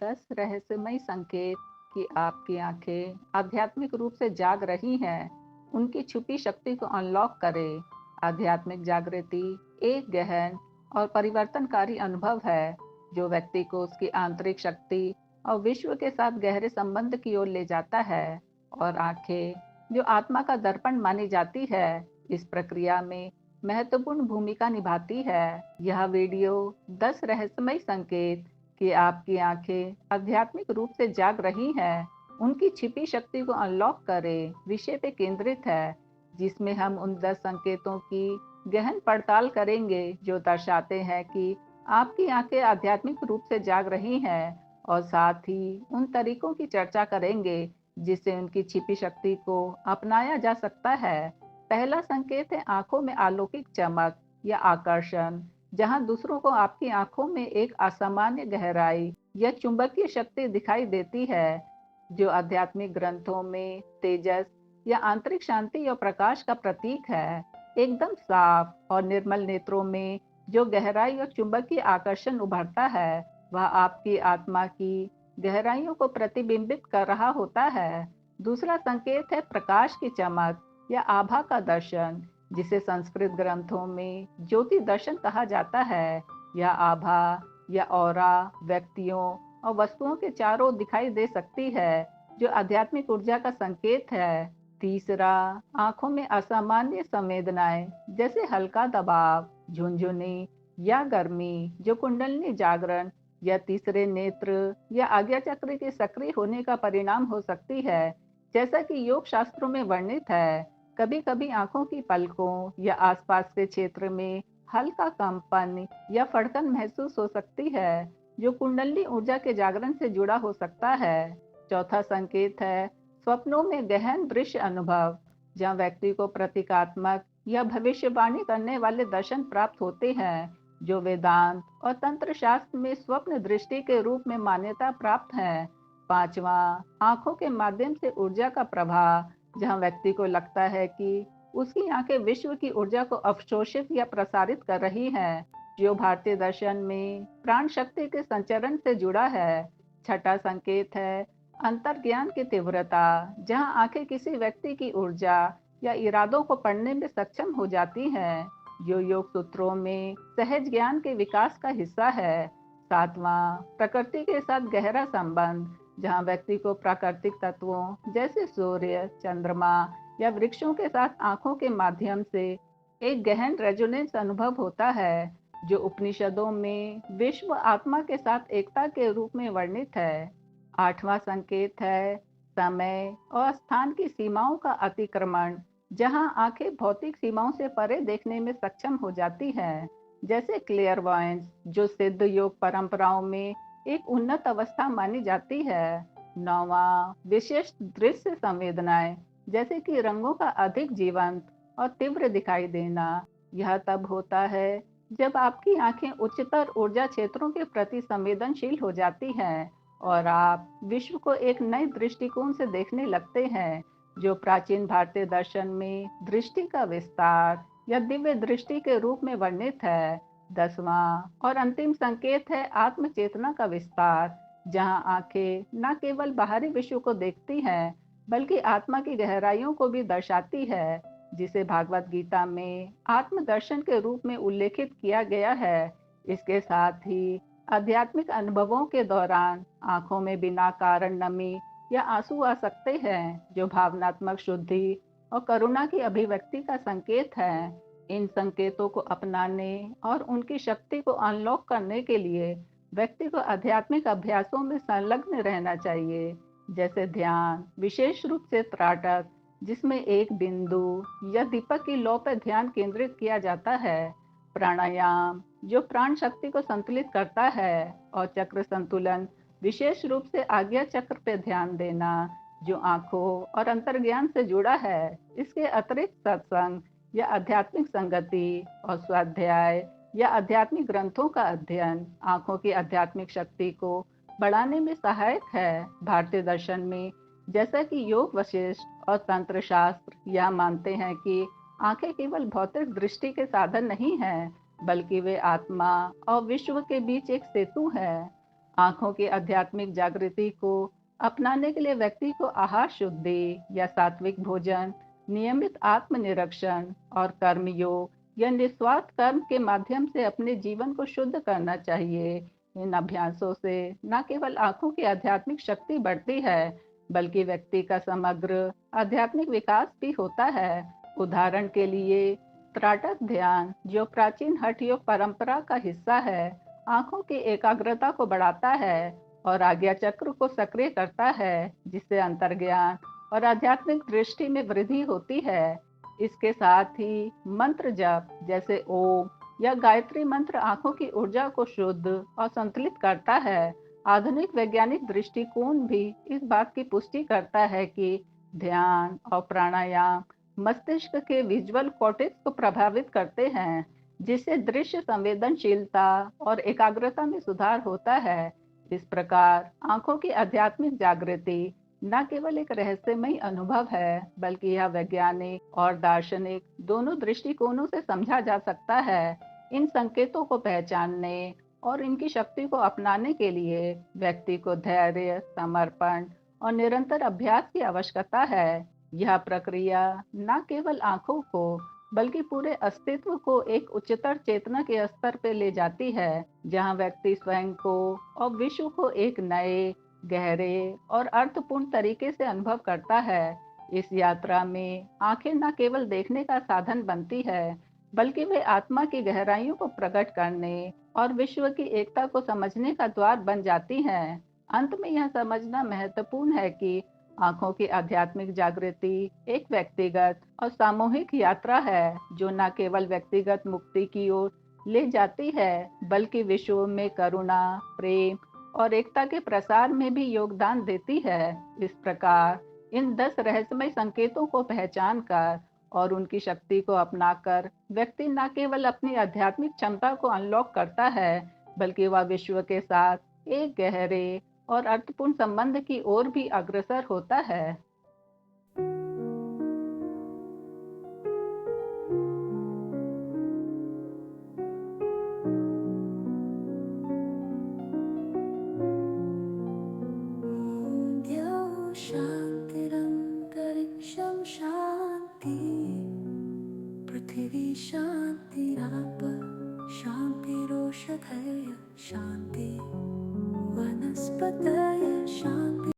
10 रहस्यमय संकेत कि आपकी आंखें आध्यात्मिक रूप से जाग रही हैं, उनकी छुपी शक्ति को अनलॉक करें। आध्यात्मिक जागृति एक गहन और परिवर्तनकारी अनुभव है जो व्यक्ति को उसकी आंतरिक शक्ति और विश्व के साथ गहरे संबंध की ओर ले जाता है। और आंखें, जो आत्मा का दर्पण मानी जाती है, इस प्रक्रिया में महत्वपूर्ण भूमिका निभाती है। यह वीडियो 10 रहस्यमय संकेत कि आपकी आंखें आध्यात्मिक रूप से जाग रही हैं, उनकी छिपी शक्ति को अनलॉक करें विषय पे केंद्रित है, जिसमें हम उन 10 संकेतों की गहन पड़ताल करेंगे जो दर्शाते हैं कि आपकी आंखें आध्यात्मिक रूप से जाग रही हैं, और साथ ही उन तरीकों की चर्चा करेंगे जिससे उनकी छिपी शक्ति को अपनाया जा सकता है। पहला संकेत है आंखों में अलौकिक चमक या आकर्षण, जहां दूसरों को आपकी आंखों में एक असामान्य गहराई या चुंबकीय शक्ति दिखाई देती है, जो आध्यात्मिक ग्रंथों में तेजस या आंतरिक शांति और प्रकाश का प्रतीक है। एकदम साफ और निर्मल नेत्रों में जो गहराई और चुंबकीय आकर्षण उभरता है, वह आपकी आत्मा की गहराइयों को प्रतिबिंबित कर रहा होता है। दूसरा संकेत है प्रकाश की चमक या आभा का दर्शन, जिसे संस्कृत ग्रंथों में ज्योति दर्शन कहा जाता है। यह आभा या ऑरा व्यक्तियों और वस्तुओं के चारों ओर दिखाई दे सकती है, जो आध्यात्मिक ऊर्जा का संकेत है। तीसरा, आंखों में असामान्य संवेदनाएं जैसे हल्का दबाव, झुनझुनी या गर्मी, जो कुंडलिनी जागरण या तीसरे नेत्र या आज्ञा चक्र के सक्रिय होने का परिणाम हो सकती है, जैसा कि योग शास्त्रों में वर्णित है। कभी कभी आंखों की पलकों या आसपास के क्षेत्र में हल्का कंपन या फड़कन महसूस हो सकती है, जो कुंडली ऊर्जा के जागरण से जुड़ा हो सकता है। चौथा संकेत है स्वप्नों में गहन दृश्य अनुभव, जहाँ व्यक्ति को प्रतीकात्मक या भविष्यवाणी करने वाले दर्शन प्राप्त होते हैं, जो वेदांत और तंत्र शास्त्र में स्वप्न दृष्टि के रूप में मान्यता प्राप्त है। पांचवा, आंखों के माध्यम से ऊर्जा का प्रवाह, जहां व्यक्ति को लगता है कि उसकी आंखें विश्व की ऊर्जा को अवशोषित या प्रसारित कर रही हैं, जो भारतीय दर्शन में प्राण शक्ति के संचरण से जुड़ा है। छठा संकेत है अंतर्ज्ञान की तीव्रता, जहां आंखें किसी व्यक्ति की ऊर्जा या इरादों को पढ़ने में सक्षम हो जाती हैं, जो योग सूत्रों में सहज ज्ञान के विकास का हिस्सा है। सातवां, प्रकृति के साथ गहरा संबंध, जहां व्यक्ति को प्राकृतिक तत्वों जैसे सूर्य, चंद्रमा या वृक्षों के साथ आंखों के माध्यम से एक गहन रेजोनेंस अनुभव होता है, जो उपनिषदों में विश्व आत्मा के साथ एकता के रूप में वर्णित है। आठवां संकेत है समय और स्थान की सीमाओं का अतिक्रमण, जहां आंखें भौतिक सीमाओं से परे देखने में सक्षम हो जाती हैं, जैसे क्लियरवॉयंस, जो सिद्ध योग परंपराओं में एक उन्नत अवस्था मानी जाती है। नौवा, विशेष दृश्य संवेदनाएं, जैसे कि रंगों का अधिक जीवंत और तीव्र दिखाई देना। यह तब होता है जब आपकी आंखें उच्चतर ऊर्जा क्षेत्रों के प्रति संवेदनशील हो जाती हैं और आप विश्व को एक नए दृष्टिकोण से देखने लगते हैं, जो प्राचीन भारतीय दर्शन में दृष्टि का विस्तार या दिव्य दृष्टि के रूप में वर्णित है। दसवां और अंतिम संकेत है आत्म चेतना का विस्तार, जहां आंखें न केवल बाहरी विश्व को देखती हैं, बल्कि आत्मा की गहराइयों को भी दर्शाती है, जिसे भागवत गीता में आत्मदर्शन के रूप में उल्लेखित किया गया है। इसके साथ ही आध्यात्मिक अनुभवों के दौरान आंखों में बिना कारण नमी या आंसू आ सकते हैं, जो भावनात्मक शुद्धि और करुणा की अभिव्यक्ति का संकेत है। इन संकेतों को अपनाने और उनकी शक्ति को अनलॉक करने के लिए व्यक्ति को आध्यात्मिक अभ्यासों में संलग्न रहना चाहिए, जैसे ध्यान, विशेष रूप से त्राटक, जिसमें एक बिंदु या दीपक की लौ पर ध्यान केंद्रित किया जाता है। प्राणायाम, जो प्राण शक्ति को संतुलित करता है, और चक्र संतुलन, विशेष रूप से आज्ञा चक्र पर ध्यान देना, जो आंखों और अंतर्ज्ञान से जुड़ा है। इसके अतिरिक्त सत्संग या आध्यात्मिक संगति और स्वाध्याय या आध्यात्मिक ग्रंथों का अध्ययन आंखों की आध्यात्मिक शक्ति को बढ़ाने में सहायक है। भारतीय दर्शन में, जैसा कि योग वशिष्ठ और तंत्र शास्त्र, यह मानते हैं कि आंखें केवल भौतिक दृष्टि के साधन नहीं हैं, बल्कि वे आत्मा और विश्व के बीच एक सेतु है। आंखों की आध्यात्मिक जागृति को अपनाने के लिए व्यक्ति को आहार शुद्धि या सात्विक भोजन, नियमित आत्मनिरीक्षण और कर्म योग या निस्वार्थ कर्म के माध्यम से अपने जीवन को शुद्ध करना चाहिए। इन अभ्यासों से न केवल आंखों की आध्यात्मिक शक्ति बढ़ती है, बल्कि व्यक्ति का समग्र आध्यात्मिक विकास भी होता है। उदाहरण के लिए त्राटक ध्यान, जो प्राचीन हठ योग परंपरा का हिस्सा है, आंखों की एकाग्रता को बढ़ाता है और आज्ञा चक्र को सक्रिय करता है, जिससे अंतर्ज्ञान और आध्यात्मिक दृष्टि में वृद्धि होती है। इसके साथ ही मंत्र जप जैसे ओम या गायत्री मंत्र आंखों की ऊर्जा को शुद्ध और संतुलित करता है। आधुनिक वैज्ञानिक दृष्टिकोण भी इस बात की पुष्टि करता है कि ध्यान और प्राणायाम मस्तिष्क के विजुअल कॉर्टेक्स को प्रभावित करते हैं, जिससे दृश्य संवेदनशीलता और एकाग्रता में सुधार होता है। इस प्रकार आंखों की आध्यात्मिक जागृति न केवल एक रहस्यमयी अनुभव है, बल्कि यह वैज्ञानिक और दार्शनिक दोनों दृष्टिकोणों से समझा जा सकता है। इन संकेतों को पहचानने और इनकी शक्ति को अपनाने के लिए व्यक्ति को धैर्य, समर्पण और निरंतर अभ्यास की आवश्यकता है। यह प्रक्रिया न केवल आंखों को, बल्कि पूरे अस्तित्व को एक उच्चतर चेतना के स्तर पर ले जाती है, जहां व्यक्ति स्वयं को और विश्व को एक नए, गहरे और अर्थपूर्ण तरीके से अनुभव करता है। इस यात्रा में आंखें न केवल देखने का साधन बनती है, बल्कि वे आत्मा की गहराइयों को प्रकट करने और विश्व की एकता को समझने का द्वार बन जाती हैं। अंत में यह समझना महत्वपूर्ण है कि आंखों की आध्यात्मिक जागृति एक व्यक्तिगत और सामूहिक यात्रा है, जो न केवल व्यक्तिगत मुक्ति की ओर ले जाती है, बल्कि विश्व में करुणा, प्रेम और एकता के प्रसार में भी योगदान देती है। इस प्रकार इन 10 रहस्यमय संकेतों को पहचान कर और उनकी शक्ति को अपनाकर व्यक्ति न केवल अपनी आध्यात्मिक क्षमता को अनलॉक करता है, बल्कि वह विश्व के साथ एक गहरे और अर्थपूर्ण संबंध की ओर भी अग्रसर होता है।